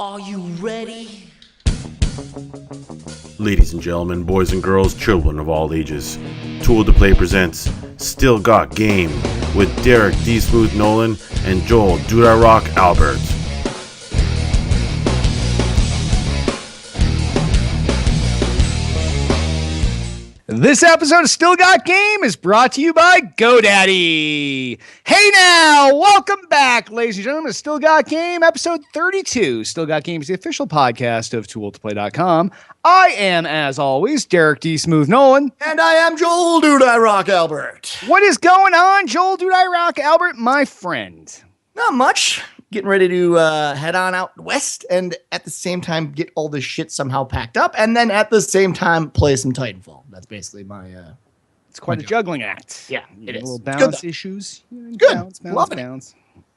Are you ready? Ladies and gentlemen, boys and girls, children of all ages, Tool to Play presents Still Got Game with Derek D. Smooth Nolan and Joel Dude I Rock Albert. This episode of Still Got Game is brought to you by GoDaddy. Hey now, welcome back, ladies and gentlemen, to Still Got Game, episode 32. Still Got Game is the official podcast of ToolToPlay.com. I am, as always, Derek D. Smooth Nolan. And I am Joel Dude I Rock Albert. What is going on, Joel Dude I Rock Albert, my friend? Not much. Getting ready to head on out west and at the same time get all this shit somehow packed up and then at the same time play some Titanfall. That's basically my... It's quite a juggling act. Yeah, it is. Little It's balance good, issues. Good. Loving it. Balance.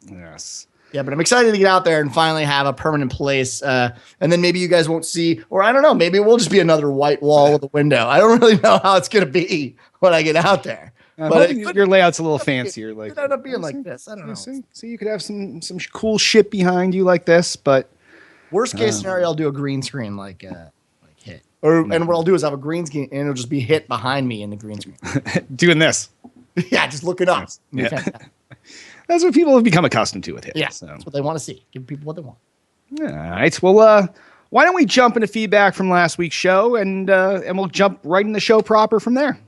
Yes. Yeah, but I'm excited to get out there and finally have a permanent place. And then maybe you guys won't see, or I don't know, maybe it will just be another white wall with a window. I don't really know how it's going to be when I get out there. But your layout's a little fancier. Like, it ended up being like this. I don't know. So you could have some cool shit behind you like this, but Worst case scenario, I'll do a green screen like hit. And what I'll do is have a green screen and it'll just be hit behind me in the green screen. doing this. Yeah, just look it up. Yeah. That's what people have become accustomed to with hit. Yeah, so. that's what they want to see. Give people what they want. All right. Well, why don't we jump into feedback from last week's show and we'll jump right in the show proper from there.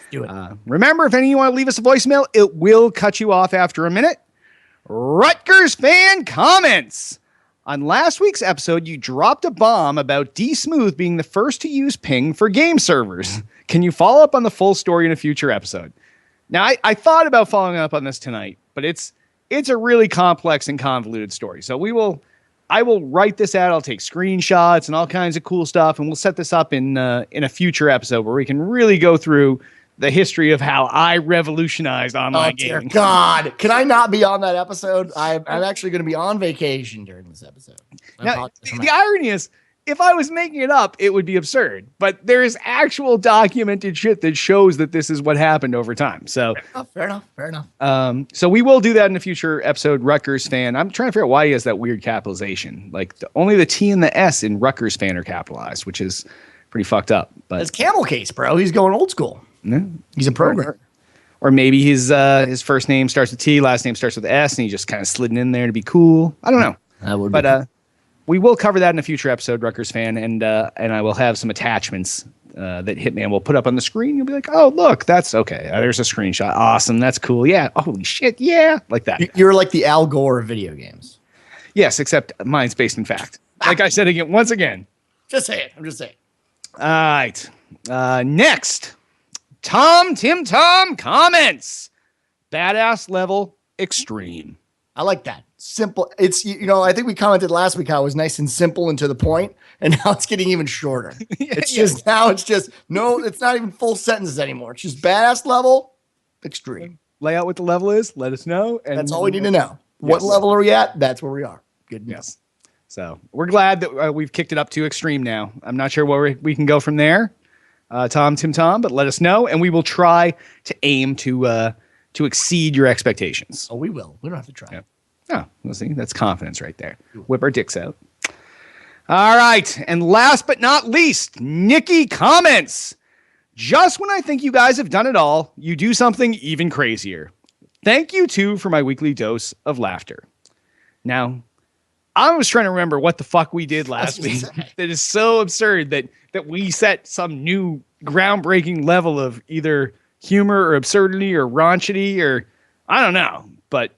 Do it. Remember, if any of you want to leave us a voicemail, it will cut you off after a minute. Rutgers fan comments. On last week's episode, you dropped a bomb about D Smooth being the first to use ping for game servers. Can you follow up on the full story in a future episode? Now, I thought about following up on this tonight, but it's a really complex and convoluted story. So I will write this out. I'll take screenshots and all kinds of cool stuff, and we'll set this up in a future episode where we can really go through the history of how I revolutionized online dear gaming. God, can I not be on that episode? I'm actually going to be on vacation during this episode. Now, the irony is, if I was making it up, it would be absurd. But there is actual documented shit that shows that this is what happened over time. So fair enough. So we will do that in a future episode. Rutgers fan. I'm trying to figure out why he has that weird capitalization. Like only the T and the S in Rutgers fan are capitalized, which is pretty fucked up. But It's camel case, bro. He's going old school. no. He's a programmer. Or maybe his first name starts with T, last name starts with S, and he just kind of slid in there to be cool. I don't know. That would But we will cover that in a future episode, Rutgers fan, and I will have some attachments that Hitman will put up on the screen. You'll be like, oh, look, that's okay. There's a screenshot. Awesome. That's cool. Yeah. Holy shit. Yeah. Like that. You're like the Al Gore of video games. Yes, except mine's based in fact. Like I said again, once again. Just say it. I'm just saying. All right. Next. Tim Tom comments. Badass level extreme. I like that. Simple. It's, I think we commented last week how it was nice and simple and to the point, and now it's getting even shorter. It's not even full sentences anymore. It's just badass level extreme. Lay out what the level is. Let us know. And That's all we need to know. What level are we at? That's where we are. Good news. Yes. So we're glad that we've kicked it up to extreme now. I'm not sure where we can go from there, Tim Tom, but let us know, and we will try to aim to exceed your expectations. Oh, we will. We don't have to try. Yep. Oh, we'll see. That's confidence right there. Whip our dicks out. All right. And last but not least, Nikki comments. Just when I think you guys have done it all, you do something even crazier. Thank you, too, for my weekly dose of laughter. Now, I was trying to remember what the fuck we did last week. That is so absurd that we set some new groundbreaking level of either humor or absurdity or raunchity or I don't know, but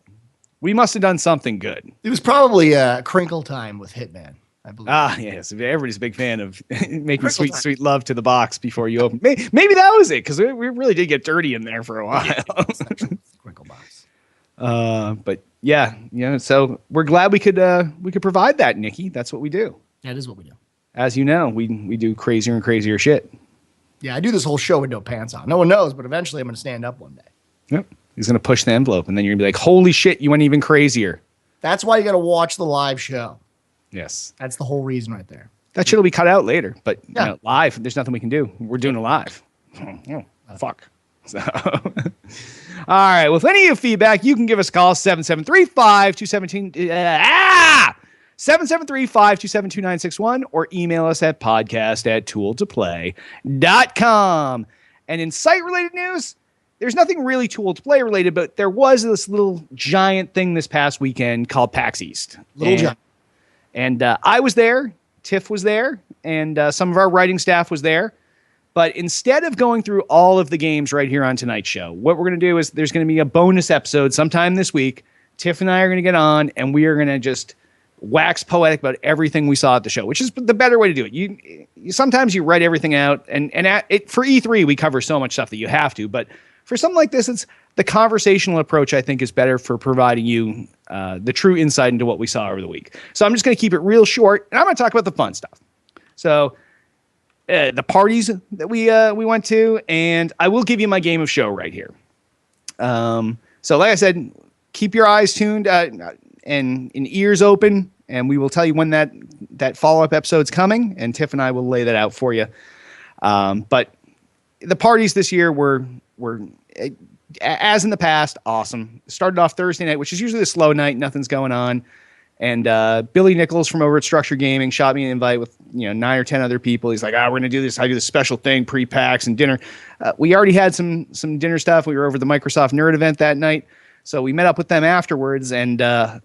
we must have done something good. It was probably Crinkle Time with Hitman, I believe. Ah, yes. Everybody's a big fan of making sweet love to the box before you open. Maybe that was it, because we really did get dirty in there for a while. Crinkle Box. But yeah, so we're glad we could provide that, Nikki. That's what we do. That is what we do. As you know, we do crazier and crazier shit. Yeah, I do this whole show with no pants on. No one knows, but eventually I'm going to stand up one day. Yep. He's going to push the envelope, and then you're going to be like, holy shit, you went even crazier. That's why you got to watch the live show. Yes. That's the whole reason right there. That shit will be cut out later, but Yeah. live, there's nothing we can do. We're doing it live. Oh, fuck. So, all right. Well, if any of you have feedback, you can give us a call, 773-5217. 773-527-2961 or email us at podcast@tooltoplay.com. And in site-related news, there's nothing really Tool to Play related, but there was this little giant thing this past weekend called PAX East. And I was there, Tiff was there, and some of our writing staff was there. But instead of going through all of the games right here on tonight's show, what we're going to do is there's going to be a bonus episode sometime this week. Tiff and I are going to get on, and we are going to just wax poetic about everything we saw at the show, which is the better way to do it. You sometimes you write everything out, and for E3 we cover so much stuff that you have to, but for something like this, it's the conversational approach I think is better for providing you the true insight into what we saw over the week. So I'm just going to keep it real short, and I'm going to talk about the fun stuff. So the parties that we went to, and I will give you my game of show right here. So like I said, keep your eyes tuned and ears open, and we will tell you when that follow-up episode's coming, and Tiff and I will lay that out for you. But the parties this year were as in the past, awesome. Started off Thursday night, which is usually a slow night, nothing's going on. And Billy Nichols from over at Structure Gaming shot me an invite with 9 or 10 other people. He's like, we're going to do this. I do this special thing, pre-PAX and dinner. We already had some dinner stuff. We were over the Microsoft Nerd event that night. So we met up with them afterwards, and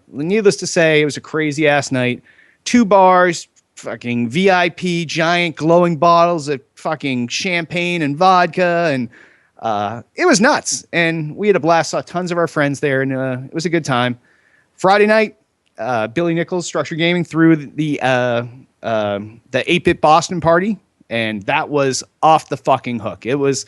needless to say, it was a crazy-ass night. 2 bars, fucking VIP, giant glowing bottles of fucking champagne and vodka, and it was nuts. And we had a blast, saw tons of our friends there, and it was a good time. Friday night, Billy Nichols, Structure Gaming, threw the 8-Bit Boston party, and that was off the fucking hook. It was...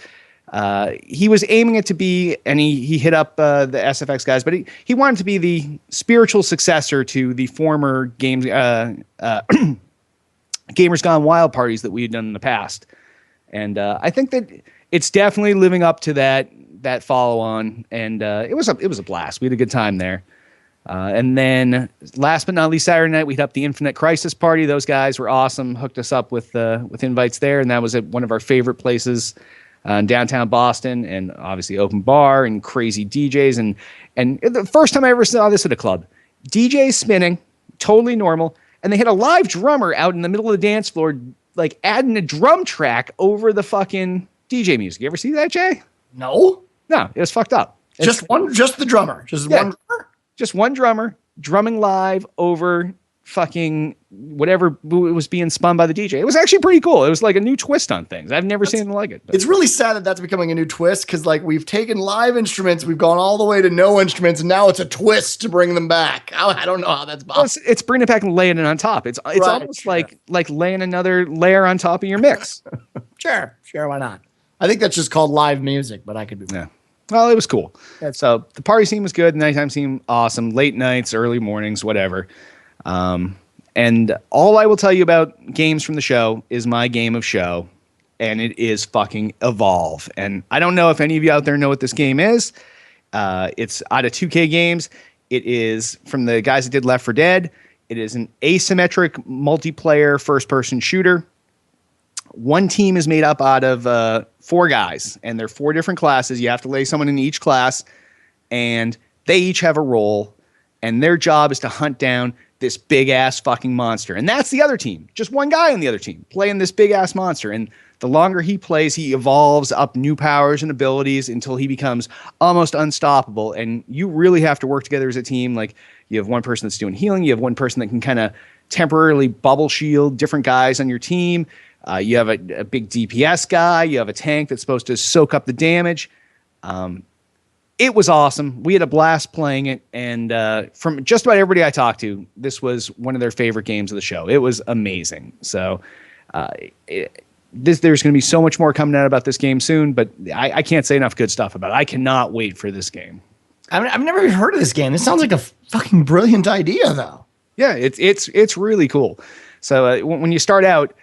he was aiming it to be, and he hit up the SFX guys, but he wanted to be the spiritual successor to the former games, Gamers Gone Wild parties that we had done in the past. And I think that it's definitely living up to that follow on. And it was a blast. We had a good time there. And then last but not least, Saturday night, we hit up the Infinite Crisis party. Those guys were awesome. Hooked us up with invites there. And that was at one of our favorite places in downtown Boston, and obviously open bar and crazy DJs. And the first time I ever saw this at a club, DJs spinning, totally normal. And they had a live drummer out in the middle of the dance floor, like adding a drum track over the fucking DJ music. You ever see that, Jay? No, it was fucked up. Just the drummer, one drummer, just one drummer drumming live over fucking whatever was being spun by the DJ. It was actually pretty cool. It was like a new twist on things. I've never seen anything like it. It's really sad that that's becoming a new twist, because like we've taken live instruments, we've gone all the way to no instruments, and now it's a twist to bring them back. I don't know how that's possible. Well, it's bringing it back and laying it on top. It's right, almost like laying another layer on top of your mix. Sure, why not? I think that's just called live music, but I could be wrong. Yeah. Well, it was cool. So the party scene was good. The nighttime seemed awesome. Late nights, early mornings, whatever. And all I will tell you about games from the show is my game of show, and it is fucking Evolve. And I don't know if any of you out there know what this game is. It's out of 2K Games. It is from the guys that did Left 4 Dead. It is an asymmetric multiplayer first-person shooter. One team is made up out of 4 guys, and they're 4 different classes. You have to lay someone in each class, and they each have a role, and their job is to hunt down this big-ass fucking monster. And that's the other team. Just one guy on the other team playing this big-ass monster. And the longer he plays, he evolves up new powers and abilities until he becomes almost unstoppable. And you really have to work together as a team. Like, you have one person that's doing healing. You have one person that can kind of temporarily bubble shield different guys on your team. You have a big DPS guy. You have a tank that's supposed to soak up the damage. It was awesome. We had a blast playing it, and from just about everybody I talked to, this was one of their favorite games of the show. It was amazing. So there's going to be so much more coming out about this game soon, but I can't say enough good stuff about it. I cannot wait for this game. I've never even heard of this game. This sounds like a fucking brilliant idea, though. Yeah, it's really cool. So when you start out,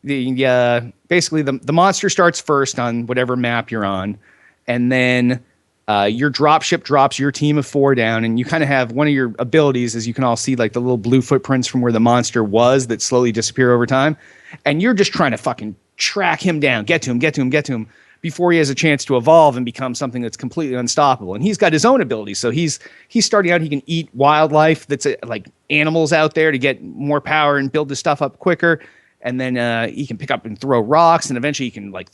basically the monster starts first on whatever map you're on, and then your dropship drops your team of 4 down, and you kind of have one of your abilities is you can all see like the little blue footprints from where the monster was that slowly disappear over time. And you're just trying to fucking track him down, get to him. before he has a chance to evolve and become something that's completely unstoppable. And he's got his own abilities. So he's starting out, he can eat wildlife that's like animals out there to get more power and build his stuff up quicker. And then he can pick up and throw rocks, and eventually he can like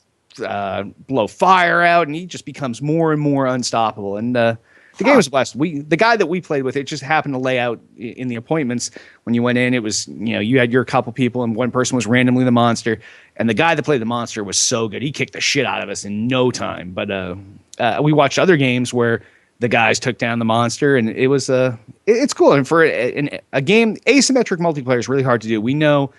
blow fire out, and he just becomes more and more unstoppable. And the game was blessed. The guy that we played with, it just happened to lay out in the appointments when you went in. It was, you had your couple people, and one person was randomly the monster. And the guy that played the monster was so good. He kicked the shit out of us in no time. But we watched other games where the guys took down the monster, and it was it's cool. And for a game, asymmetric multiplayer is really hard to do. We know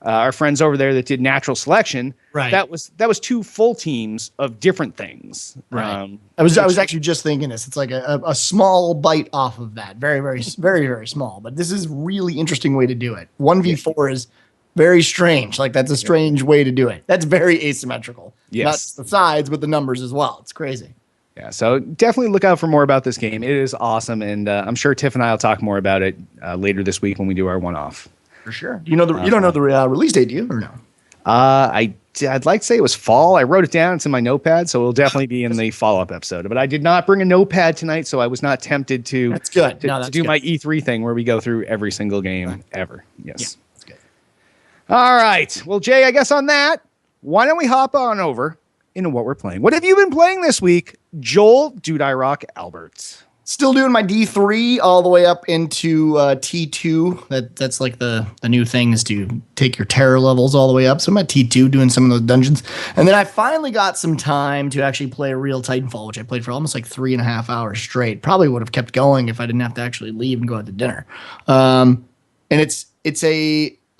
our friends over there that did natural selection. Right. That was 2 full teams of different things. Right. I was actually just thinking this. It's like a small bite off of that. Very, very, very, very small. But this is a really interesting way to do it. 1v4 is very strange. Like, that's a strange way to do it. That's very asymmetrical. Yes. Not just the sides, but the numbers as well. It's crazy. Yeah, so definitely look out for more about this game. It is awesome, and I'm sure Tiff and I will talk more about it later this week when we do our one-off. For sure. You don't know the release date, do you, or no? I'd like to say it was fall. I wrote it down. It's in my notepad, so it'll definitely be in the follow-up episode. But I did not bring a notepad tonight, so I was not tempted to. That's good. To do my E3 thing where we go through every single game ever. Yes. Yeah, that's good. All right. Well, Jay, I guess on that, why don't we hop on over into what we're playing? What have you been playing this week, Joel Dude I Rock Alberts? Still doing my D3 all the way up into T2. That's like the new thing is to take your terror levels all the way up. So I'm at T2 doing some of those dungeons. And then I finally got some time to actually play a real Titanfall, which I played for almost like 3.5 hours straight. Probably would have kept going if I didn't have to actually leave and go out to dinner. And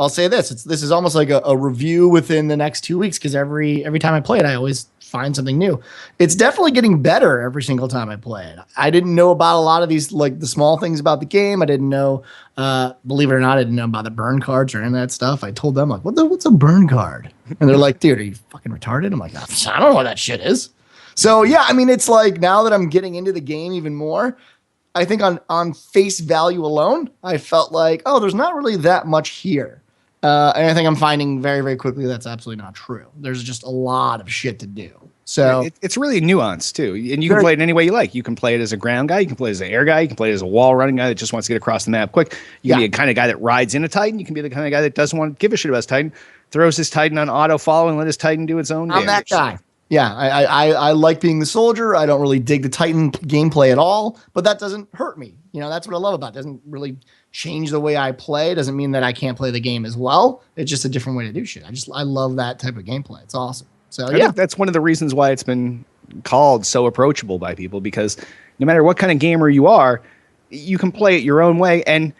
I'll say this, this is almost like a review within the next 2 weeks, because every time I play it, I always find something new. It's definitely getting better every single time I play it. I didn't know about a lot of these, like the small things about the game. I didn't know, believe it or not, I didn't know about the burn cards or any of that stuff. I told them, like, what's a burn card? And they're like, dude, are you fucking retarded? I'm like, I don't know what that shit is. So yeah, I mean, it's like now that I'm getting into the game even more, I think on face value alone, I felt like, oh, there's not really that much here. And I think I'm finding very, very quickly that's absolutely not true. There's just a lot of shit to do. So it's really nuanced too. And you can play it any way you like. You can play it as a ground guy. You can play it as an air guy. You can play it as a wall running guy that just wants to get across the map quick. You can be a kind of guy that rides in a Titan. You can be the kind of guy that doesn't want to give a shit about his Titan, throws his Titan on auto follow and let his Titan do its own damage. I'm that guy. Yeah, I like being the soldier. I don't really dig the Titan gameplay at all, but that doesn't hurt me. That's what I love about it. It doesn't really change the way I play. It doesn't mean that I can't play the game as well. It's just a different way to do shit. I love that type of gameplay. It's awesome. So I think that's one of the reasons why it's been called so approachable by people, because no matter what kind of gamer you are, you can play it your own way. And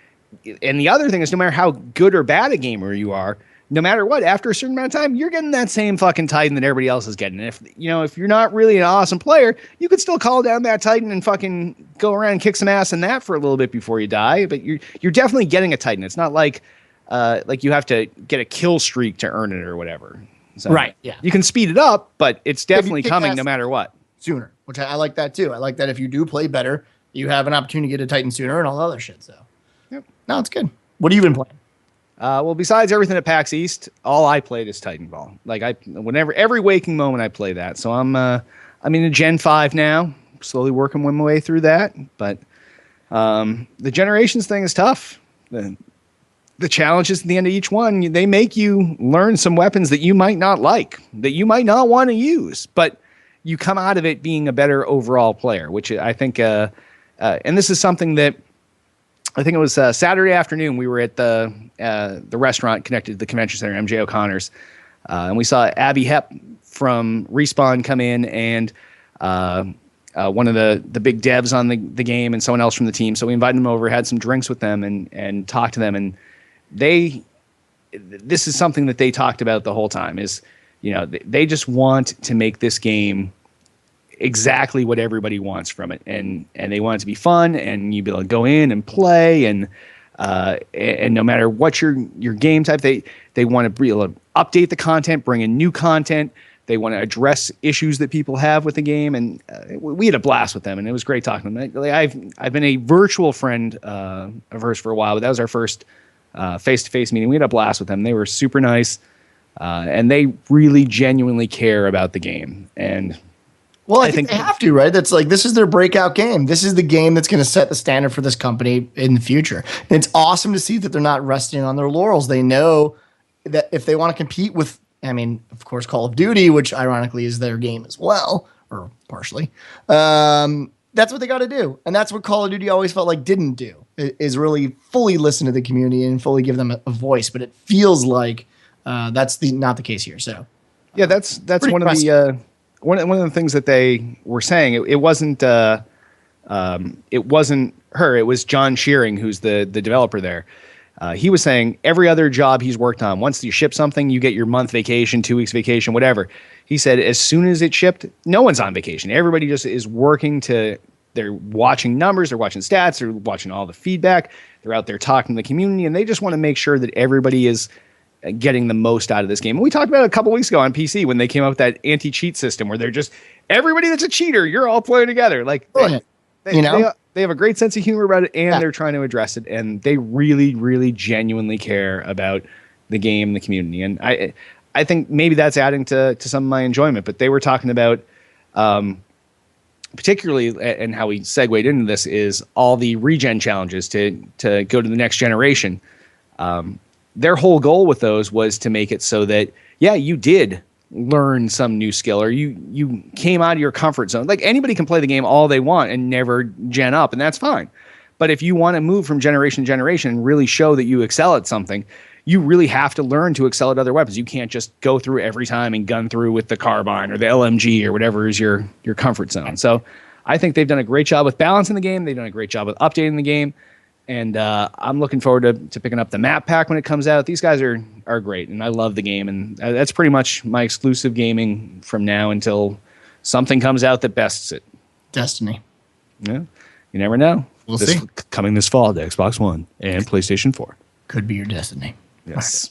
the other thing is, no matter how good or bad a gamer you are, no matter what, after a certain amount of time, you're getting that same fucking Titan that everybody else is getting. And if you're not really an awesome player, you could still call down that Titan and fucking go around and kick some ass in that for a little bit before you die. But you're definitely getting a Titan. It's not like you have to get a kill streak to earn it or whatever. So right. Yeah. You can speed it up, but it's definitely coming no matter what. Sooner, which I like that too. I like that if you do play better, you have an opportunity to get a Titan sooner and all the other shit. So, yep. No, it's good. What have you been playing? Well, besides everything at PAX East, all I played is Titanfall. Like every waking moment I play that. So I'm in a Gen 5 now, slowly working my way through that. But the Generations thing is tough. The challenges at the end of each one, they make you learn some weapons that you might not like, that you might not want to use, but you come out of it being a better overall player, which I think, and this is something that I think it was Saturday afternoon. We were at the restaurant connected to the convention center, MJ O'Connor's, and we saw Abby Hepp from Respawn come in, and one of the big devs on the game, and someone else from the team. So we invited them over, had some drinks with them, and talked to them. And this is something that they talked about the whole time. Is they just want to make this game exactly what everybody wants from it, and they want it to be fun, and you be able to go in and play, and no matter what your game type, they want to be able to update the content, bring in new content. They want to address issues that people have with the game, and we had a blast with them, and it was great talking to them. I've been a virtual friend of hers for a while, but that was our first face-to-face meeting. We had a blast with them. They were super nice. and they really genuinely care about the game. And well, I think they have to, right? That's like, this is their breakout game. This is the game that's going to set the standard for this company in the future. And it's awesome to see that they're not resting on their laurels. They know that if they want to compete with, I mean, of course, Call of Duty, which ironically is their game as well, or partially, that's what they got to do. And that's what Call of Duty always felt like didn't do, is really fully listen to the community and fully give them a voice. But it feels like that's not the case here. So yeah, that's one of the one of the things that they were saying. It wasn't her. It was John Shearing, who's the developer there. He was saying every other job he's worked on, once you ship something, you get your month vacation, 2 weeks vacation, whatever. He said as soon as it shipped, no one's on vacation. Everybody just is working they're watching numbers, they're watching stats, they're watching all the feedback. They're out there talking to the community, and they just want to make sure that everybody is getting the most out of this game. And we talked about it a couple weeks ago on PC when they came up with that anti-cheat system where they're just, everybody that's a cheater, you're all playing together. Like, they have a great sense of humor about it, and they're trying to address it, and they really, really genuinely care about the game and the community. And I think maybe that's adding to some of my enjoyment. But they were talking about, particularly, and how we segued into this, is all the regen challenges to go to the next generation. Their whole goal with those was to make it so that, yeah, you did learn some new skill, or you came out of your comfort zone. Like, anybody can play the game all they want and never gen up, and that's fine. But if you want to move from generation to generation and really show that you excel at something, you really have to learn to excel at other weapons. You can't just go through every time and gun through with the carbine or the LMG or whatever is your comfort zone. So I think they've done a great job with balancing the game. They've done a great job with updating the game. And I'm looking forward to picking up the map pack when it comes out. These guys are great, and I love the game. And that's pretty much my exclusive gaming from now until something comes out that bests it. Destiny. Yeah, you never know. We'll see. Coming this fall to Xbox One and PlayStation 4. Could be your destiny. Yes.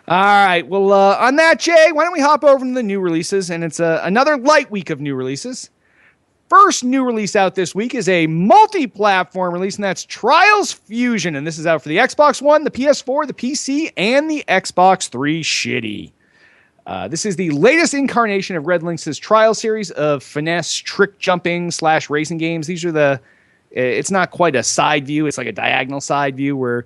All right. Well, on that, Jay, why don't we hop over to the new releases? And it's another light week of new releases. First new release out this week is a multi-platform release, and that's Trials Fusion. And this is out for the Xbox One, the PS4, the PC, and the Xbox 3 Shitty. This is the latest incarnation of Red Lynx's Trials series of finesse, trick jumping / racing games. These are it's not quite a side view. It's like a diagonal side view where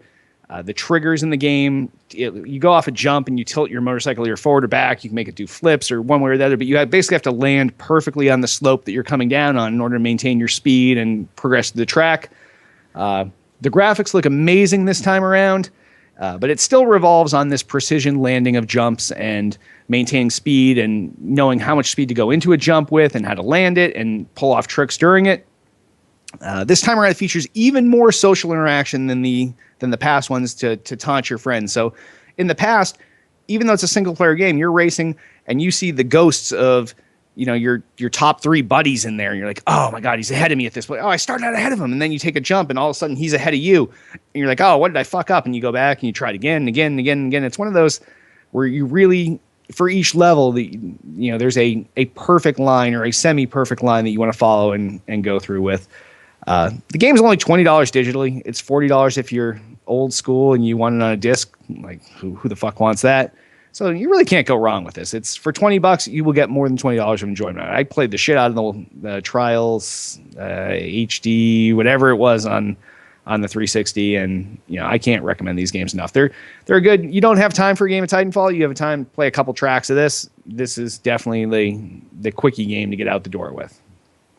the triggers in the game, you go off a jump and you tilt your motorcycle either forward or back. You can make it do flips or one way or the other, but you basically have to land perfectly on the slope that you're coming down on in order to maintain your speed and progress through the track. The graphics look amazing this time around, but it still revolves on this precision landing of jumps and maintaining speed and knowing how much speed to go into a jump with and how to land it and pull off tricks during it. This time around, it features even more social interaction than the past ones to taunt your friends. So in the past, even though it's a single player game, you're racing and you see the ghosts of, your top 3 buddies in there. And you're like, oh my God, he's ahead of me at this point. Oh, I started out ahead of him. And then you take a jump and all of a sudden he's ahead of you. And you're like, oh, what did I fuck up? And you go back and you try it again and again and again and again. It's one of those where you really, for each level, there's a perfect line or a semi-perfect line that you want to follow and go through with. The game is only $20 digitally. It's $40 if you're old school and you want it on a disc. Like, who the fuck wants that? So you really can't go wrong with this. It's for $20, you will get more than $20 of enjoyment. I played the shit out of the Trials HD, whatever it was on the 360, and I can't recommend these games enough. They're good. You don't have time for a game of Titanfall. You have time to play a couple tracks of this. This is definitely the quickie game to get out the door with.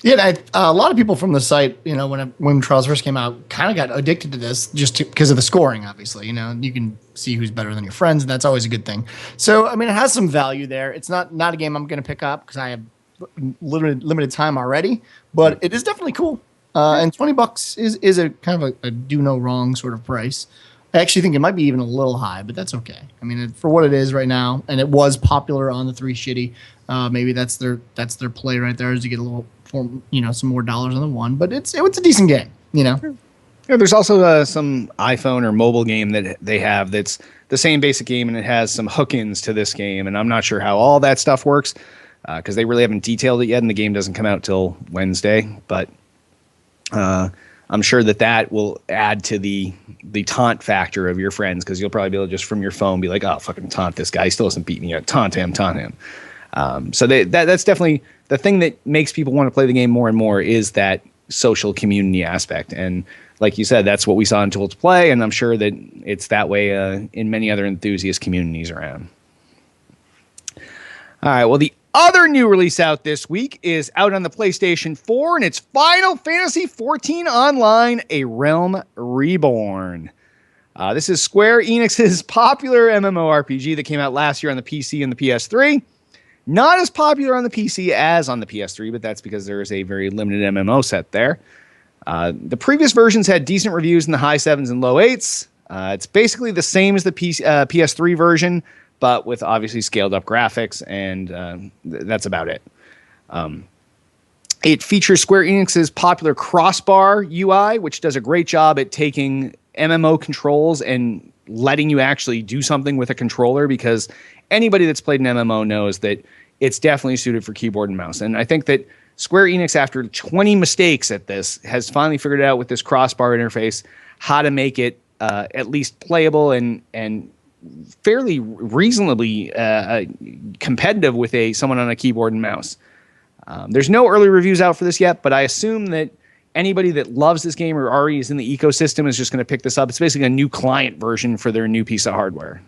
Yeah, a lot of people from the site, when Trials first came out, kind of got addicted to this just because of the scoring, obviously. You can see who's better than your friends, and that's always a good thing. So, I mean, it has some value there. It's not a game I'm going to pick up because I have limited time already, but it is definitely cool. And $20 is a kind of a do no wrong sort of price. I actually think it might be even a little high, but that's okay. I mean, for what it is right now, and it was popular on the 3 Shitty. Maybe that's their play right there, is to get a little some more dollars on the one, but it's a decent game, Yeah, there's also some iPhone or mobile game that they have that's the same basic game, and it has some hook-ins to this game, and I'm not sure how all that stuff works because they really haven't detailed it yet, and the game doesn't come out till Wednesday. But I'm sure that will add to the taunt factor of your friends, because you'll probably be able to just from your phone be like, oh, fucking taunt this guy. He still hasn't beat me yet. Taunt him. So that's definitely the thing that makes people want to play the game more and more, is that social community aspect. And like you said, that's what we saw in Tool to Play, and I'm sure that it's that way in many other enthusiast communities around. All right, well, the other new release out this week is out on the PlayStation 4, and it's Final Fantasy XIV Online: A Realm Reborn. This is Square Enix's popular MMORPG that came out last year on the PC and the PS3. Not as popular on the PC as on the PS3, but that's because there is a very limited MMO set there. The previous versions had decent reviews in the high 7s and low 8s. It's basically the same as the PS3 version, but with obviously scaled up graphics, and that's about it. It features Square Enix's popular crossbar UI, which does a great job at taking MMO controls and letting you actually do something with a controller, because anybody that's played an MMO knows that it's definitely suited for keyboard and mouse. And I think that Square Enix, after 20 mistakes at this, has finally figured out with this crossbar interface how to make it at least playable and fairly reasonably competitive with someone on a keyboard and mouse. There's no early reviews out for this yet, but I assume that anybody that loves this game or already is in the ecosystem is just going to pick this up. It's basically a new client version for their new piece of hardware,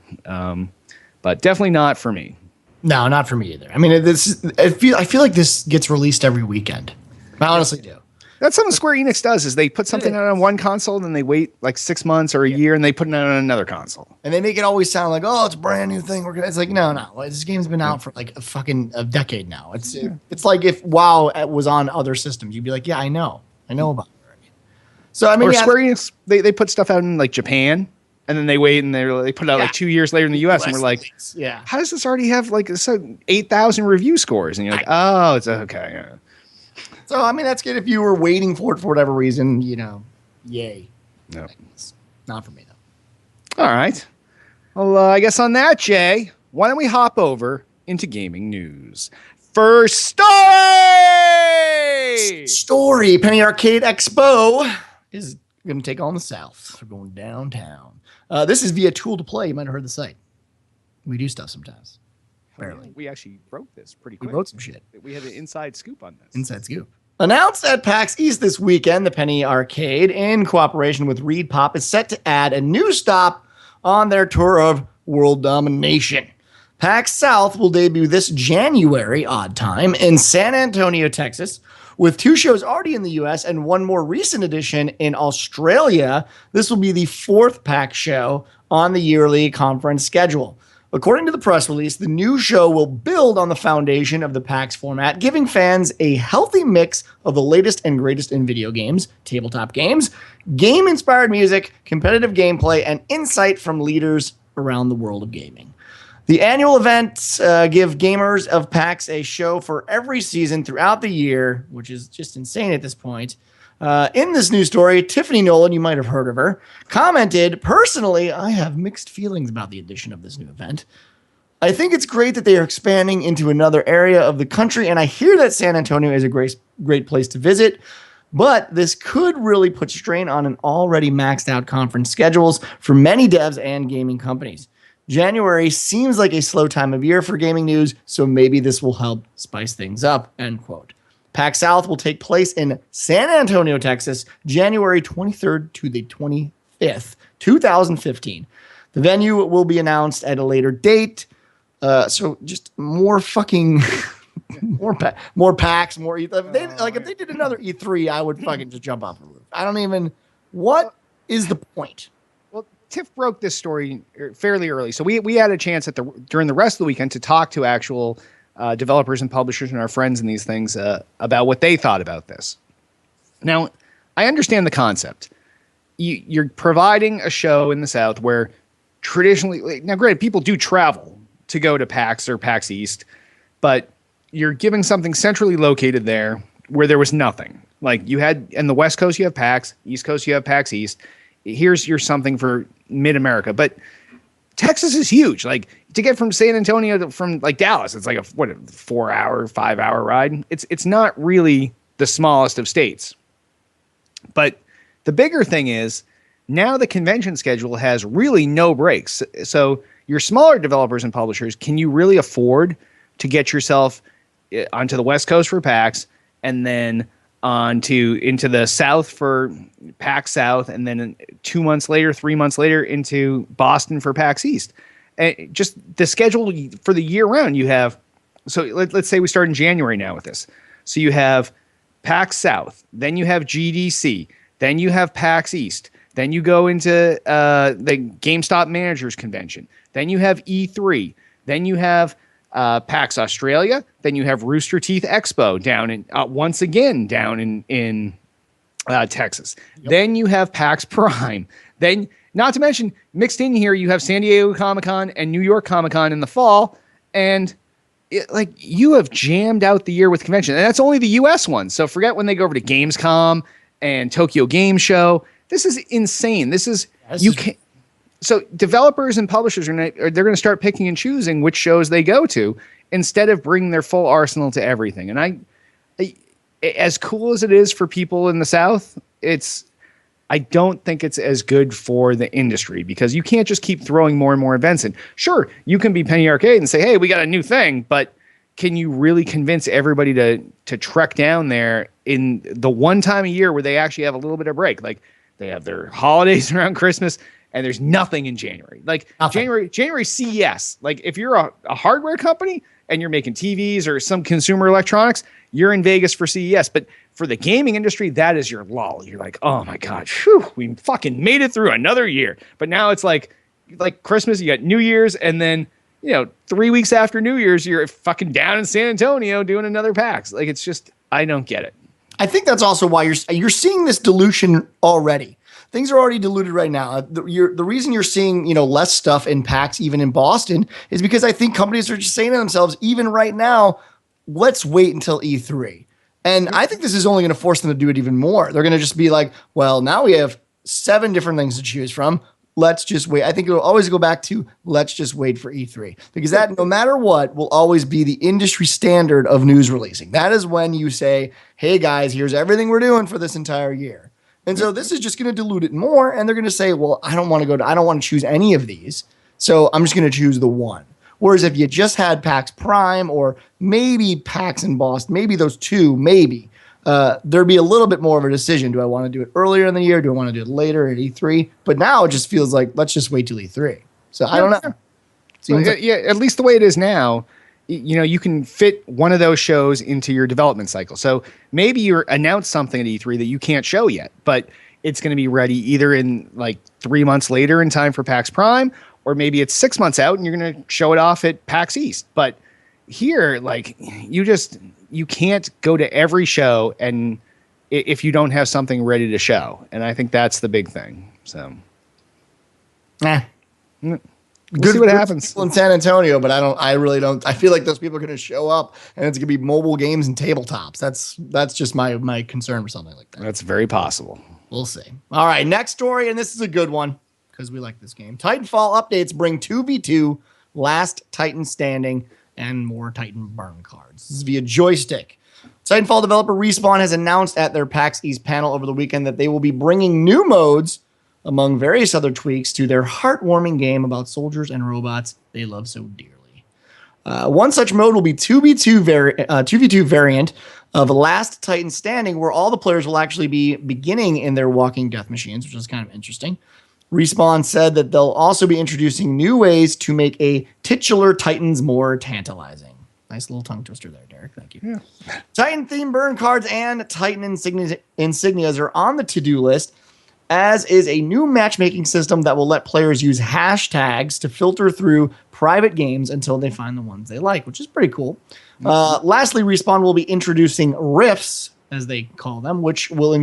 but definitely not for me. No, not for me either. I mean, I feel like this gets released every weekend. I honestly do. That's something Square Enix does, is they put something out on one console, and then they wait like 6 months or a year, and they put it out on another console. And they make it always sound like, oh, it's a brand new thing. It's like, no. This game's been out for like a decade now. It's like if WoW was on other systems, you'd be like, yeah, I know about it already. So I mean, Square Enix, they put stuff out in like Japan, and then they wait, and they put it out like 2 years later in the US, and we're like, how does this already have like 8,000 review scores? And you're like, oh, it's okay. Yeah. So, I mean, that's good if you were waiting for it for whatever reason, yay. No. Not for me, though. All right. Well, I guess on that, Jay, why don't we hop over into gaming news? First story! Penny Arcade Expo is going to take on the South. We're going downtown. This is via Tool to Play. You might have heard the site. We do stuff sometimes. Barely. We actually wrote this pretty quick. We wrote some shit. We had an inside scoop on this. Inside scoop. Announced at PAX East this weekend, the Penny Arcade, in cooperation with Reed Pop, is set to add a new stop on their tour of world domination. PAX South will debut this January, odd time, in San Antonio, Texas, with 2 shows already in the US and 1 more recent edition in Australia. This will be the 4th PAX show on the yearly conference schedule. According to the press release, the new show will build on the foundation of the PAX format, giving fans a healthy mix of the latest and greatest in video games, tabletop games, game-inspired music, competitive gameplay, and insight from leaders around the world of gaming. The annual events give gamers of PAX a show for every season throughout the year, which is just insane at this point. In this news story, Tiffany Nolan, you might have heard of her, commented, personally, I have mixed feelings about the addition of this new event. I think it's great that they are expanding into another area of the country, and I hear that San Antonio is a great place to visit, but this could really put strain on an already maxed out conference schedules for many devs and gaming companies. January seems like a slow time of year for gaming news, so maybe this will help spice things up, end quote. PAX South will take place in San Antonio, Texas, January 23rd to the 25th, 2015. The venue will be announced at a later date. So just more fucking, more PAX, more E3. If they did another E3, I would fucking just jump off the roof. I don't even, what is the point? Well, Tiff broke this story fairly early. So we had a chance during the rest of the weekend to talk to actual developers and publishers and our friends in these things about what they thought about this. Now, I understand the concept. You're providing a show in the South where traditionally, now granted, people do travel to go to PAX or PAX East, but you're giving something centrally located there where there was nothing. Like you had, in the West Coast, you have PAX, East Coast, you have PAX East. Here's your something for mid-America. But Texas is huge. Like to get from San Antonio from like Dallas, it's like a 4-hour, 5-hour ride. It's not really the smallest of states. But The bigger thing is now the convention schedule has really no breaks. So your smaller developers and publishers, can you really afford to get yourself onto the West Coast for PAX and then into the South for PAX South, and then 2 months later, 3 months later into Boston for PAX East? And just the schedule for the year round you have. So let's say we start in January now with this. So you have PAX South, then you have GDC, then you have PAX East, then you go into the GameStop Managers Convention, then you have E3, then you have PAX Australia, then you have Rooster Teeth Expo down in once again down in Texas. Yep. Then you have PAX Prime. Then, not to mention, mixed in here, you have San Diego Comic-Con and New York Comic-Con in the fall, and you have jammed out the year with convention, and that's only the U.S. one. So forget when they go over to Gamescom and Tokyo Game Show. This is insane. So developers and publishers they're going to start picking and choosing which shows they go to instead of bringing their full arsenal to everything. And I as cool as it is for people in the South, I don't think it's as good for the industry, because you can't just keep throwing more and more events in. Sure, you can be Penny Arcade and say, hey, we got a new thing, but can you really convince everybody to trek down there in the one time a year where they actually have a little bit of break? Like, they have their holidays around Christmas, and there's nothing in January. Like January CES. Like, if you're a hardware company and you're making TVs or some consumer electronics, you're in Vegas for CES. But for the gaming industry, that is your lull. You're like, oh my God, whew, we fucking made it through another year. But now it's like Christmas, you got New Year's, and then 3 weeks after New Year's, you're fucking down in San Antonio doing another PAX. Like, it's just, I don't get it. I think that's also why you're seeing this dilution already. Things are already diluted right now. The reason you're seeing less stuff in PAX, even in Boston, is because I think companies are just saying to themselves, even right now, let's wait until E3. And I think this is only going to force them to do it even more. They're going to just be like, well, now we have 7 different things to choose from. Let's just wait. I think it'll always go back to let's just wait for E3, because that, no matter what, will always be the industry standard of news releasing. That is when you say, hey guys, here's everything we're doing for this entire year. And so this is just going to dilute it more. And they're going to say, well, I don't want to choose any of these. So I'm just going to choose the one. Whereas if you just had PAX Prime or maybe PAX in Boston, maybe those two, there'd be a little bit more of a decision. Do I want to do it earlier in the year? Do I want to do it later at E3? But now it just feels like, let's just wait till E3. So I don't know. Yeah, at least the way it is now, you can fit one of those shows into your development cycle. So maybe you announce something at E3 that you can't show yet, but it's going to be ready either in like 3 months later in time for PAX Prime, or maybe it's 6 months out and you're going to show it off at PAX East. But here, like, you can't go to every show and if you don't have something ready to show. And I think that's the big thing. So, we'll see what happens in San Antonio, but I really don't. I feel like those people are going to show up and it's going to be mobile games and tabletops. That's just my concern or something like that. That's very possible. We'll see. All right, next story, and this is a good one because we like this game. Titanfall updates bring 2v2, Last Titan Standing, and more Titan burn cards. This is via joystick. Titanfall developer Respawn has announced at their PAX East panel over the weekend that they will be bringing new modes, among various other tweaks, to their heartwarming game about soldiers and robots they love so dearly. One such mode will be 2v2 variant of Last Titan Standing, where all the players will actually be beginning in their walking death machines, which is kind of interesting. Respawn said that they'll also be introducing new ways to make a titular Titans more tantalizing. Nice little tongue twister there, Derek. Thank you. Yeah. Titan theme burn cards and Titan insignias are on the to-do list, as is a new matchmaking system that will let players use hashtags to filter through private games until they find the ones they like, which is pretty cool. Lastly, Respawn will be introducing rifts, as they call them, which will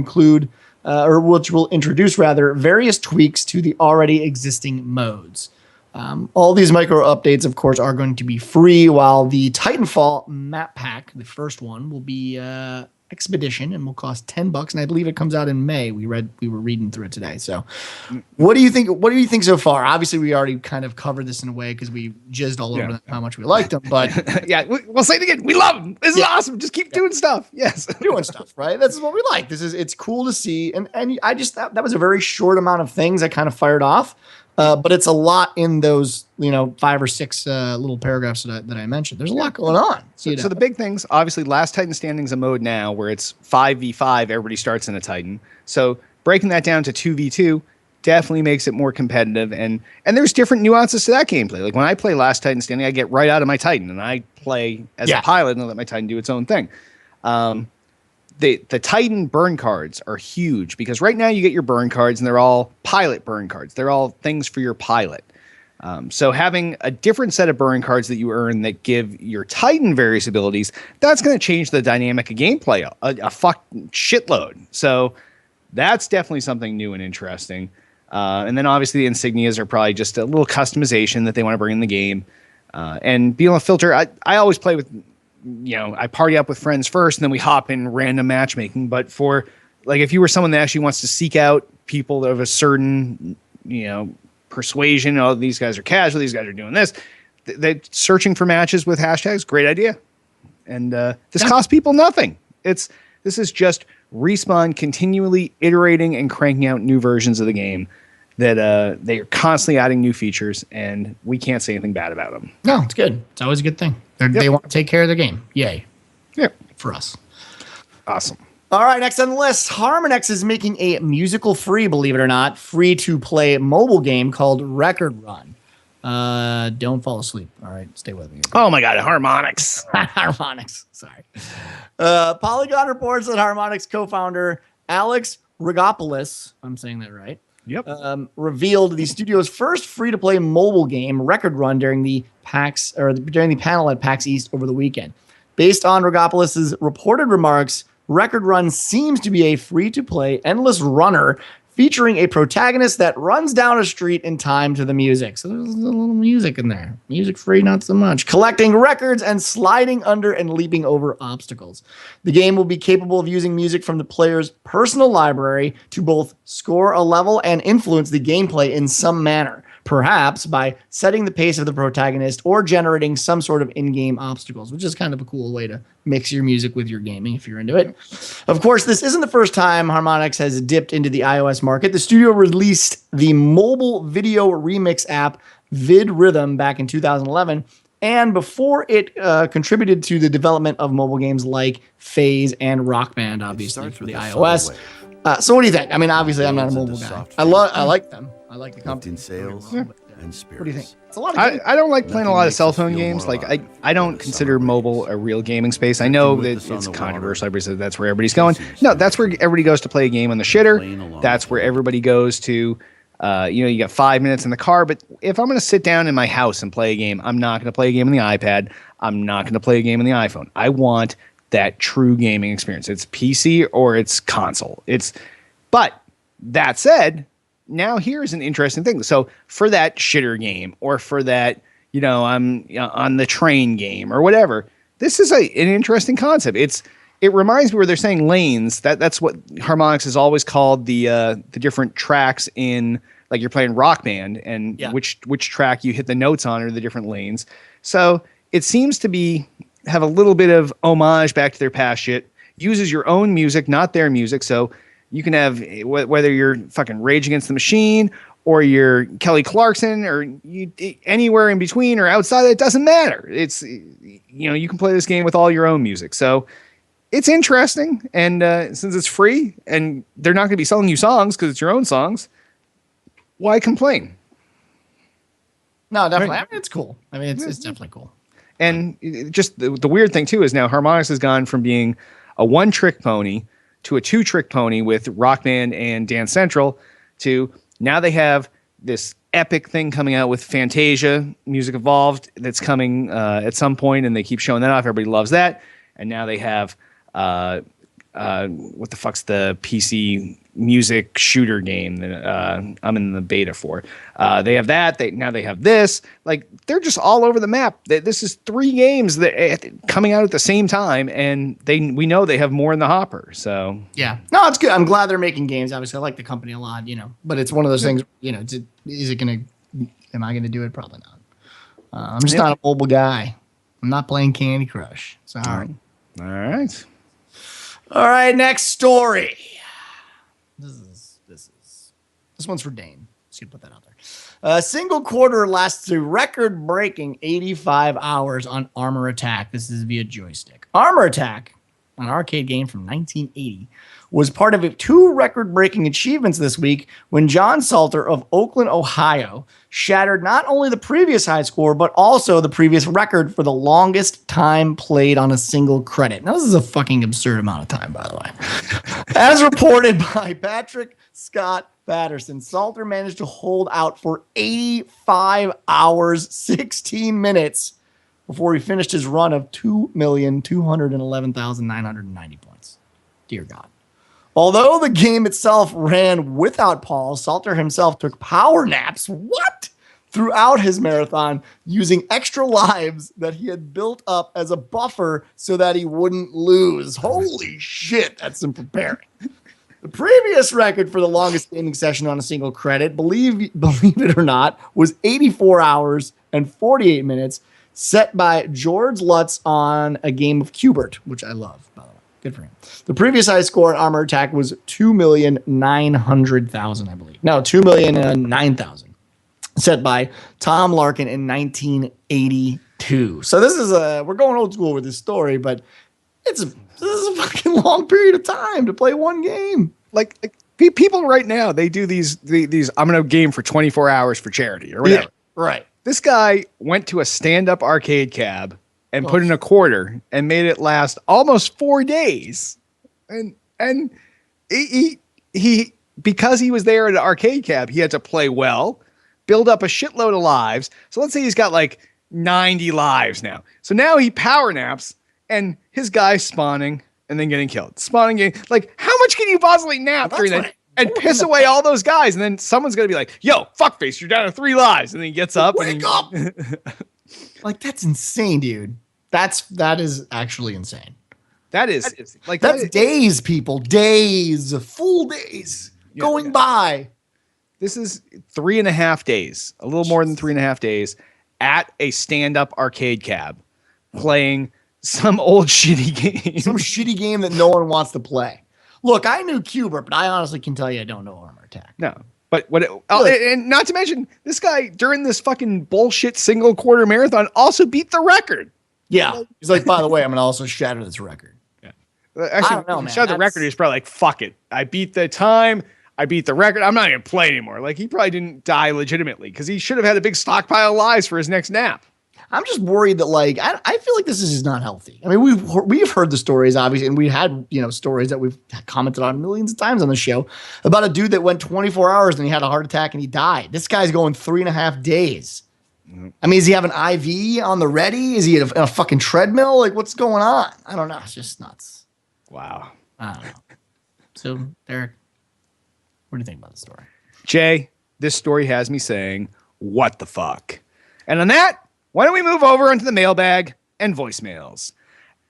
introduce various tweaks to the already existing modes. All these micro updates, of course, are going to be free, while the Titanfall map pack, the first one, will be Expedition, and will cost $10, and I believe it comes out in May. We were reading through it today. So, what do you think? What do you think so far? Obviously, we already kind of covered this in a way because we jizzed all over how much we liked them. But yeah, we'll say it again. We love them. This is awesome. Just keep doing stuff. Yes, doing stuff. Right. This is what we like. It's cool to see, and I just that was a very short amount of things I kind of fired off. But it's a lot in those, 5 or 6 little paragraphs that I mentioned. There's a lot going on. So the big things, obviously, Last Titan Standing's a mode now where it's 5v5. Everybody starts in a Titan. So breaking that down to 2v2 definitely makes it more competitive. And there's different nuances to that gameplay. Like when I play Last Titan Standing, I get right out of my Titan and I play as a pilot and let my Titan do its own thing. The Titan burn cards are huge because right now you get your burn cards and they're all pilot burn cards. They're all things for your pilot. So having a different set of burn cards that you earn that give your Titan various abilities, that's going to change the dynamic of gameplay a fuck shitload. So that's definitely something new and interesting. And then obviously the insignias are probably just a little customization that they want to bring in the game. And being a filter, I always play with... I party up with friends first and then we hop in random matchmaking. But for like, if you were someone that actually wants to seek out people of a certain, persuasion, oh, these guys are casual, these guys are doing this, they're searching for matches with hashtags. Great idea. And this costs people nothing. This is just Respawn continually iterating and cranking out new versions of the game that they are constantly adding new features, and we can't say anything bad about them. No, it's good. It's always a good thing. They want to take care of their game. Yay. Yeah. For us. Awesome. All right, next on the list, Harmonix is making a musical-free, believe it or not, free-to-play mobile game called Record Run. Don't fall asleep. All right, stay with me. Oh my God, Harmonix. Harmonix, sorry. Polygon reports that Harmonix co-founder Alex Rigopoulos, I'm saying that right, revealed the studio's first free-to-play mobile game, Record Run, during the panel at PAX East over the weekend. Based on Rigopoulos' reported remarks, Record Run seems to be a free-to-play endless runner featuring a protagonist that runs down a street in time to the music. So there's a little music in there. Music free, not so much. Collecting records and sliding under and leaping over obstacles. The game will be capable of using music from the player's personal library to both score a level and influence the gameplay in some manner. Perhaps by setting the pace of the protagonist or generating some sort of in-game obstacles, which is kind of a cool way to mix your music with your gaming if you're into it. Of course, this isn't the first time Harmonix has dipped into the iOS market. The studio released the mobile video remix app VidRhythm back in 2011, and before it contributed to the development of mobile games like Phase and Rock Band, obviously, for the iOS. So what do you think? I mean, obviously, I'm not a mobile guy. I like them. I like the company. Sales and spirits. What do you think? It's a lot of I don't like playing a lot of cell phone games. Like I don't consider mobile a real gaming space. I know that it's controversial. Everybody says that's where everybody's going. No, that's where everybody goes to play a game on the shitter. That's where everybody goes to. You got 5 minutes in the car. But if I'm going to sit down in my house and play a game, I'm not going to play a game on the iPad. I'm not going to play a game on the iPhone. I want that true gaming experience. It's PC or it's console. But that said, now here's an interesting thing. So for that shitter game or for that, I'm on the train game or whatever, this is an interesting concept. It reminds me where they're saying lanes. That's what Harmonix has always called the different tracks in, like you're playing Rock Band and which track you hit the notes on are the different lanes. So it seems to have a little bit of homage back to their past shit. Uses your own music, not their music. So you can have, whether you're fucking Rage Against the Machine or you're Kelly Clarkson or anywhere in between or outside, it doesn't matter. It's, you can play this game with all your own music. So it's interesting. And since it's free and they're not going to be selling you songs because it's your own songs, why complain? No, definitely. Right. I mean, it's cool. I mean, it's definitely cool. And just the weird thing, too, is now Harmonix has gone from being a one-trick pony to a two-trick pony with Rock Band and Dance Central to now they have this epic thing coming out with Fantasia, Music Evolved, that's coming at some point, and they keep showing that off. Everybody loves that. And now they have what the fuck's the PC music shooter game that I'm in the beta for. They have that. Now they have this. Like, they're just all over the map. This is 3 games that coming out at the same time, and we know they have more in the hopper. So yeah, no, it's good. I'm glad they're making games. Obviously, I like the company a lot, but it's one of those things. Am I gonna do it? Probably not. I'm just not a mobile guy. I'm not playing Candy Crush. Sorry. All right. All right. Next story. This one's for Dane. Just gonna put that out there. A single quarter lasts a record-breaking 85 hours on Armor Attack. This is via joystick. Armor Attack, an arcade game from 1980, was part of 2 record-breaking achievements this week when John Salter of Oakland, Ohio, shattered not only the previous high score, but also the previous record for the longest time played on a single credit. Now, this is a fucking absurd amount of time, by the way. As reported by Patrick Scott Patterson, Salter managed to hold out for 85 hours, 16 minutes before he finished his run of 2,211,990 points. Dear God. Although the game itself ran without pause, Salter himself took power naps. What? Throughout his marathon, using extra lives that he had built up as a buffer so that he wouldn't lose. Holy shit, that's some preparing. The previous record for the longest gaming session on a single credit, believe it or not, was 84 hours and 48 minutes, set by George Lutz on a game of Q*bert, which I love, by the way. Good for him. The previous high score in Armor Attack was 2,900,000, I believe. No, 2,009,000. Set by Tom Larkin in 1982. So this is we're going old school with this story, but this is a fucking long period of time to play one game. Like people right now, they do these I'm gonna game for 24 hours for charity or whatever. Yeah, right. This guy went to a stand-up arcade cab and put in a quarter and made it last almost 4 days. And he because he was there at an arcade cab, he had to play well, build up a shitload of lives. So let's say he's got like 90 lives now. So now he power naps and his guy's spawning and then getting killed. Spawning, getting, like, how much can you possibly nap during that? And piss away all those guys, and then someone's gonna be like, "Yo, fuckface, you're down to 3 lives," and then he gets up. Wake up! Like, that's insane, dude. That is actually insane. That's days, people, days, full days going by. This is 3.5 days, a little more than 3.5 days, at a stand-up arcade cab, playing some old shitty game, some shitty game that no one wants to play. Look, I knew Q*bert, but I honestly can tell you I don't know Armor Attack. No. But and not to mention, this guy during this fucking bullshit single quarter marathon also beat the record. Yeah. He's like, by the way, I'm going to also shatter this record. Yeah. Actually, I don't know, man. Shatter the record. He's probably like, fuck it. I beat the time. I beat the record. I'm not going to play anymore. Like, he probably didn't die legitimately because he should have had a big stockpile of lives for his next nap. I'm just worried that, like, I feel like this is not healthy. I mean, we've heard the stories, obviously, and we had, stories that we've commented on millions of times on the show about a dude that went 24 hours and he had a heart attack and he died. This guy's going 3.5 days. Mm-hmm. I mean, does he have an IV on the ready? Is he in a fucking treadmill? Like, what's going on? I don't know. It's just nuts. Wow. I don't know. So, Derek, what do you think about the story? Jay, this story has me saying, what the fuck? And on that, why don't we move over into the mailbag and voicemails?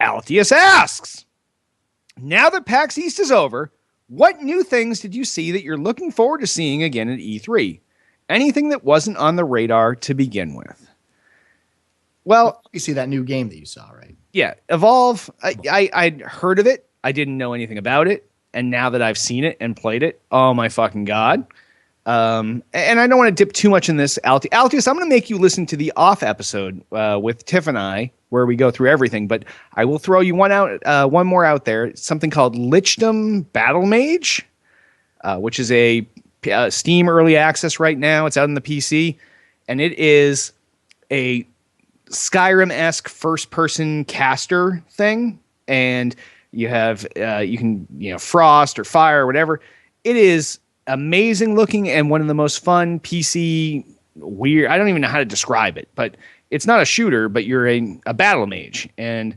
Altius asks, now that PAX East is over, what new things did you see that you're looking forward to seeing again at E3? Anything that wasn't on the radar to begin with? Well, you see that new game that you saw, right? Yeah, Evolve. I'd heard of it. I didn't know anything about it. And now that I've seen it and played it, oh my fucking God. And I don't want to dip too much in this, Altius, I'm going to make you listen to the off episode with Tiff and I, where we go through everything. But I will throw you one more out there. It's something called Lichdom Battle Mage, which is a Steam early access right now. It's out on the PC, and it is a Skyrim-esque first-person caster thing. And you have you can frost or fire or whatever. It is amazing looking and one of the most fun PC I don't even know how to describe it, but it's not a shooter, but you're a battle mage, and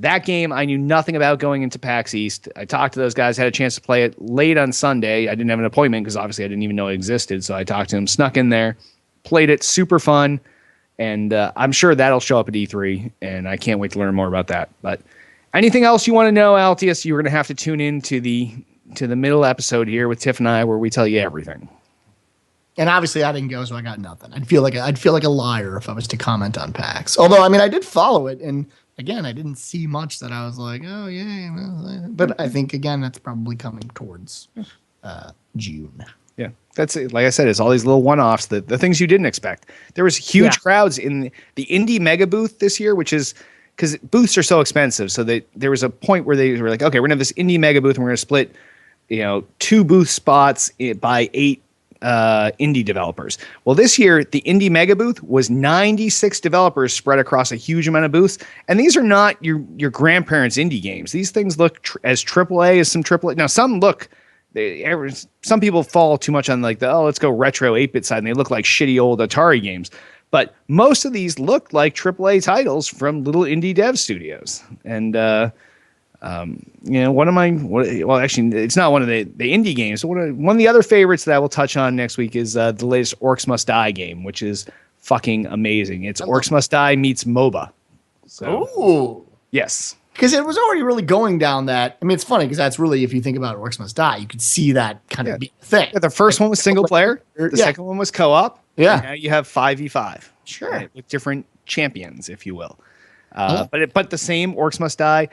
That game I knew nothing about going into PAX East. I talked to those guys, had a chance to play it late on Sunday. I didn't have an appointment because obviously I didn't even know it existed. So I talked to them, snuck in there, played it, super fun. And I'm sure that'll show up at E3, and I can't wait to learn more about that. But anything else you want to know, Altius, you're going to have to tune in to the middle episode here with Tiff and I, where we tell you everything. And obviously, I didn't go, so I got nothing. I'd feel like a liar if I was to comment on PAX. Although, I mean, I did follow it, and again, I didn't see much that I was like, oh yeah. But I think again, that's probably coming towards June. Yeah, that's it. Like I said, it's all these little one-offs, the things you didn't expect. There was huge crowds in the Indie Mega booth this year, which is because booths are so expensive. So there was a point where they were like, okay, we're gonna have this Indie Mega booth, and we're gonna split, 2 booth spots by 8 indie developers. Well, this year the Indie Mega booth was 96 developers spread across a huge amount of booths, and these are not your grandparents' indie games. These things look as AAA as some AAA. Now, some look. Some people fall too much on like let's go retro 8-bit side, and they look like shitty old Atari games. But most of these look like AAA titles from little indie dev studios. And actually, it's not one of the indie games. So one of the other favorites that I will touch on next week is the latest Orcs Must Die game, which is fucking amazing. It's Orcs Must Die meets MOBA. So, ooh, yes. Because it was already really going down that. I mean, it's funny because that's really, if you think about Orcs Must Die, you could see that kind of be a thing. Yeah, the first one was single player. The second one was co-op. Yeah. Now you have 5v5. Sure. Right, with different champions, if you will. But the same Orcs Must Die,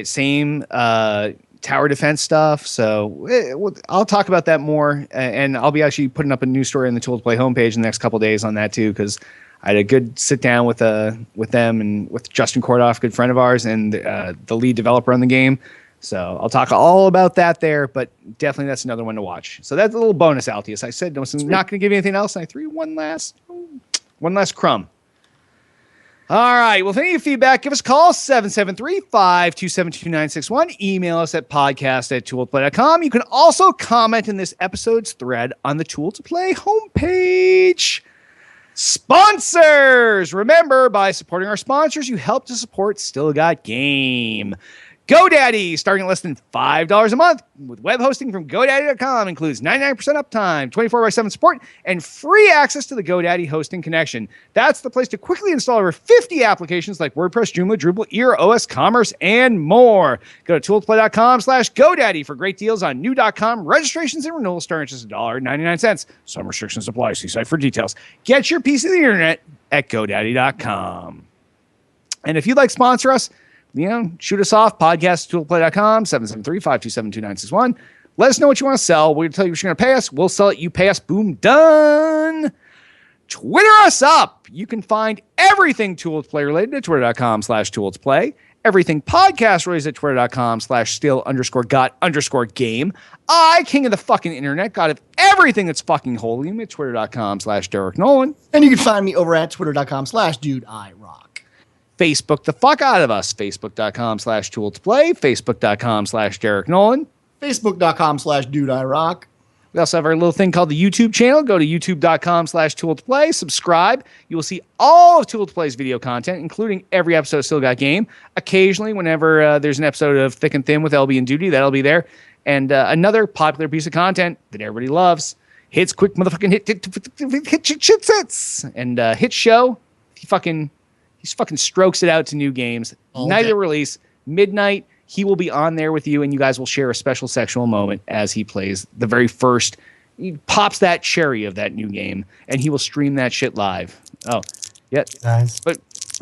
same tower defense stuff. So I'll talk about that more, and I'll be actually putting up a news story on the Tool to Play homepage in the next couple of days on that too, because I had a good sit down with them and with Justin Kordoff, a good friend of ours, and the lead developer on the game. So I'll talk all about that there, but definitely that's another one to watch. So that's a little bonus, Altius. I said I was not going to give you anything else, and I threw you one last crumb. All right. Well, if any of your feedback, give us a call, 773-527-2961. Email us at podcast@tooltoplay.com. You can also comment in this episode's thread on the Tool to Play homepage. Sponsors! Remember, by supporting our sponsors, you help to support Still Got Game. GoDaddy, starting at less than $5 a month with web hosting from GoDaddy.com, includes 99% uptime, 24/7 support, and free access to the GoDaddy hosting connection. That's the place to quickly install over 50 applications like WordPress, Joomla, Drupal, Ear, OS Commerce, and more. Go to tooltoplay.com/GoDaddy for great deals on new.com registrations and renewals starting at just $1.99. Some restrictions apply. See site for details. Get your piece of the internet at GoDaddy.com. And if you'd like to sponsor us, shoot us off, podcast@tooltoplay.com, 773-527-2961. Let us know what you want to sell. We'll tell you what you're going to pay us. We'll sell it. You pay us. Boom, done. Twitter us up. You can find everything Tool to Play related at twitter.com/Tool to Play. Everything podcast related at twitter.com/still_got_game. I, king of the fucking internet, god of everything that's fucking holy, at twitter.com/Derek Nolan. And you can find me over at twitter.com/DudeIRock. Facebook the fuck out of us. Facebook.com/Tool to Play. Facebook.com/Derek Nolan. Facebook.com/DudeIRock. We also have our little thing called the YouTube channel. Go to youtube.com/Tool to Play. Subscribe. You will see all of Tool to Play's video content, including every episode of Still Got Game. Occasionally, whenever there's an episode of Thick and Thin with LB and Duty, that'll be there. And another popular piece of content that everybody loves. Hits quick motherfucking hit hits. And hit show. He fucking strokes it out to new games. Night of release, midnight. He will be on there with you, and you guys will share a special sexual moment as he plays the very first. He pops that cherry of that new game, and he will stream that shit live. Oh, yeah. Nice. But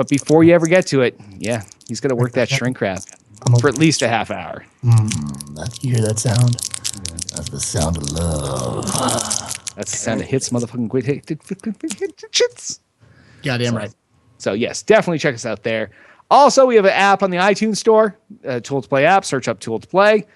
before you ever get to it, he's gonna work that shrink wrap for at least a half hour. You hear that sound? That's the sound of love. That's the sound of hits, motherfucking quick hits. Goddamn right. So, yes, definitely check us out there. Also, we have an app on the iTunes store, Tool to Play app. Search up Tool to Play.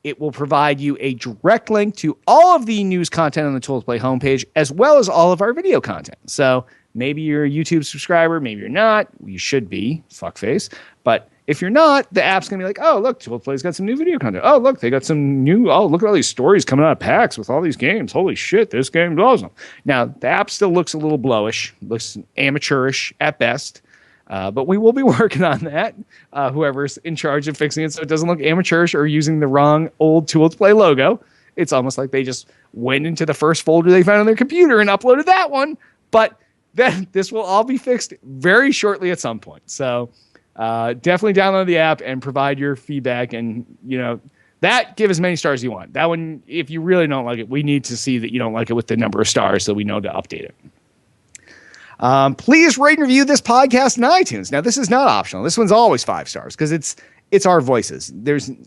It will provide you a direct link to all of the news content on the Tool to Play homepage, as well as all of our video content. So maybe you're a YouTube subscriber, maybe you're not. You should be, fuckface. But if you're not, the app's going to be like, oh, look, Tool to Play's got some new video content. Oh, look, they got some new, look at all these stories coming out of PAX with all these games. Holy shit, this game's awesome. Now, the app still looks a little blowish, looks amateurish at best. But we will be working on that. Whoever's in charge of fixing it so it doesn't look amateurish or using the wrong old Tool to Play logo. It's almost like they just went into the first folder they found on their computer and uploaded that one. But then this will all be fixed very shortly at some point. So definitely download the app and provide your feedback. And, give as many stars as you want. That one, if you really don't like it, we need to see that you don't like it with the number of stars so we know to update it. Please rate and review this podcast in iTunes. Now, this is not optional. This one's always 5 stars because it's our voices.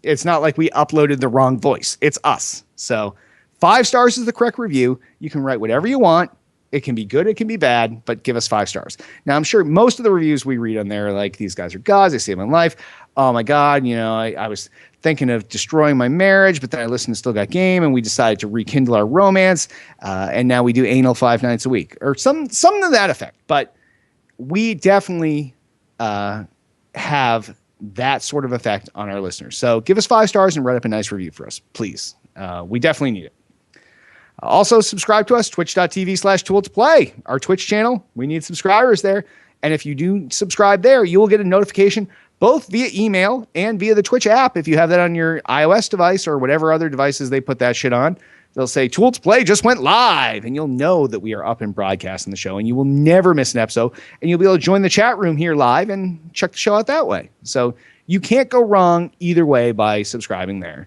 It's not like we uploaded the wrong voice. It's us. So 5 stars is the correct review. You can write whatever you want. It can be good, it can be bad, but give us 5 stars. Now, I'm sure most of the reviews we read on there are like, these guys are gods, they saved my life. Oh my God, I was thinking of destroying my marriage, but then I listened to Still Got Game and we decided to rekindle our romance. And now we do anal 5 nights a week or something to that effect. But we definitely have that sort of effect on our listeners. So give us 5 stars and write up a nice review for us, please. We definitely need it. Also, subscribe to us, twitch.tv/tool2play, our Twitch channel. We need subscribers there. And if you do subscribe there, you will get a notification both via email and via the Twitch app. If you have that on your iOS device or whatever other devices they put that shit on, they'll say Tool to Play just went live. And you'll know that we are up and broadcasting the show. And you will never miss an episode. And you'll be able to join the chat room here live and check the show out that way. So you can't go wrong either way by subscribing there.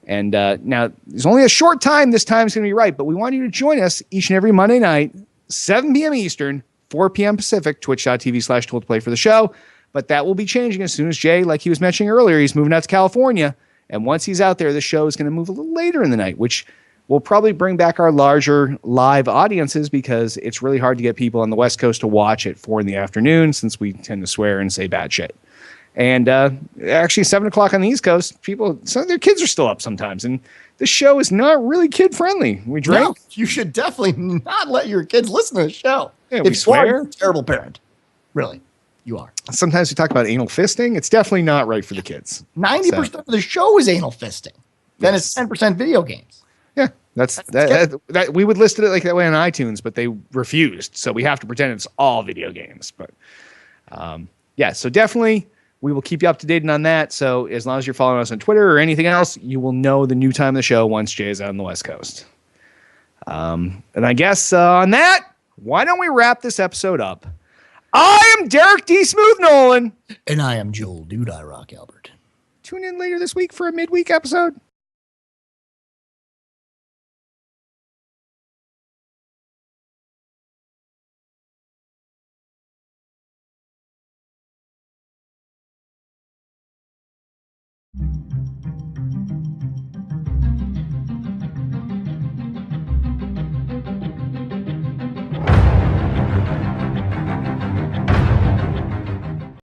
And now, there's only a short time this time is going to be right, but we want you to join us each and every Monday night, 7 p.m. Eastern, 4 p.m. Pacific, twitch.tv/tool2play for the show. But that will be changing as soon as Jay, like he was mentioning earlier, he's moving out to California. And once he's out there, the show is going to move a little later in the night, which will probably bring back our larger live audiences because it's really hard to get people on the West Coast to watch at 4 p.m. since we tend to swear and say bad shit. And actually, 7 o'clock on the East Coast, some of their kids are still up sometimes. And this show is not really kid friendly. We drink. No, you should definitely not let your kids listen to the show. Yeah, we swear. You're a terrible parent. Really, you are. Sometimes we talk about anal fisting. It's definitely not right for the kids. 90% of the show is anal fisting. Then it's 10% video games. Yeah, that's that. We would list it like that way on iTunes, but they refused. So we have to pretend it's all video games. But so definitely. We will keep you up to date on that. So as long as you're following us on Twitter or anything else, you will know the new time of the show once Jay is out on the West Coast. And I guess on that, why don't we wrap this episode up? I am Derek D. Smooth Nolan. And I am Joel Dude I Rock Albert. Tune in later this week for a midweek episode.